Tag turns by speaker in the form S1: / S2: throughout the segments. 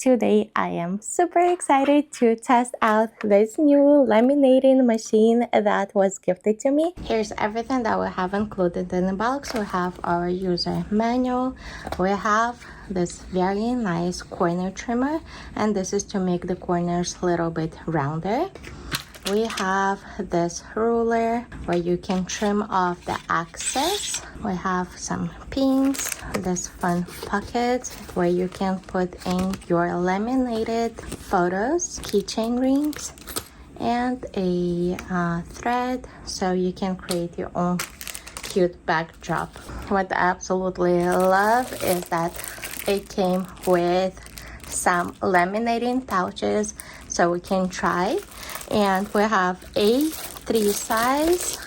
S1: today I am super excited to test out this new laminating machine that was gifted to me. Here's everything that we have included in the box. We have our user manual, we have this very nice corner trimmer, and this is to make the corners a little bit rounder. We have this ruler where you can trim off the excess. We have some pins, this fun pocket where you can put in your laminated photos, keychain rings, and a thread so you can create your own cute backdrop. What I absolutely love is that it came with some laminating pouches so we can try. And we have a 3 size,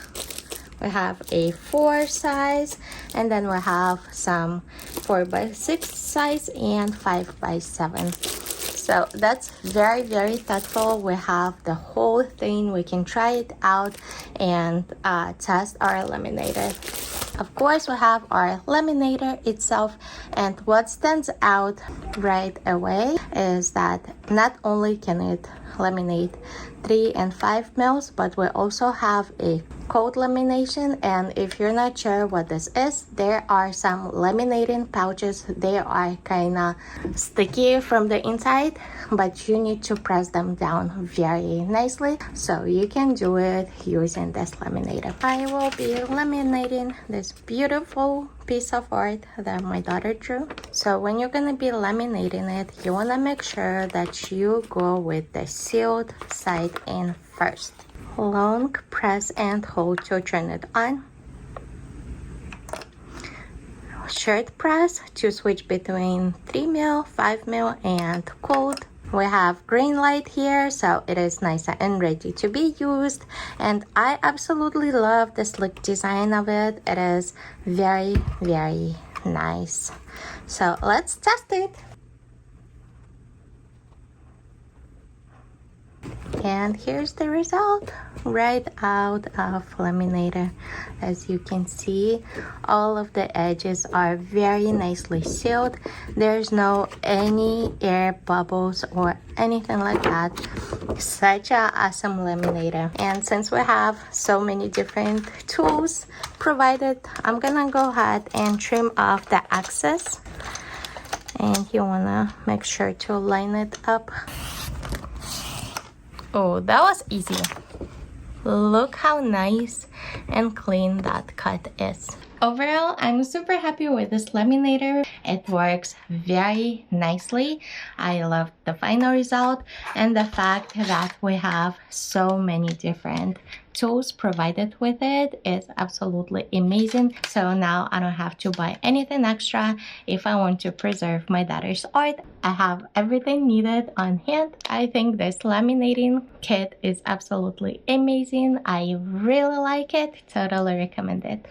S1: we have a 4 size, and then we have some 4x6 size and 5x7. So that's very thoughtful. We have the whole thing. We can try it out and test our laminator. Of course, we have our laminator itself, and what stands out right away is that not only can it laminate 3 and 5 mils, but we also have a cold lamination. And if you're not sure what this is, there are some laminating pouches. They are kind of sticky from the inside, but you need to press them down very nicely, so you can do it using this laminator. I will be laminating this beautiful piece of art that my daughter drew. So when you're gonna be laminating it, you wanna make sure that you go with the sealed side in first. Long press and hold to turn it on. Short press to switch between 3 mil, 5 mil, and cold. We have green light here, so it is nice and ready to be used, and I absolutely love the slick design of it. It is very nice. So let's test it. And here's the result right out of Laminator. As you can see, all of the edges are very nicely sealed. There's no any air bubbles or anything like that. Such an awesome laminator. And since we have so many different tools provided, I'm gonna go ahead and trim off the excess, and you wanna make sure to line it up. Oh, that was easy. Look how nice and clean that cut is. Overall, I'm super happy with this laminator. It works very nicely. I love the final result, and the fact that we have so many different tools provided with it is absolutely amazing. So now I don't have to buy anything extra if I want to preserve my daughter's art. I have everything needed on hand. I think this laminating kit is absolutely amazing. I really like it. Totally recommend it.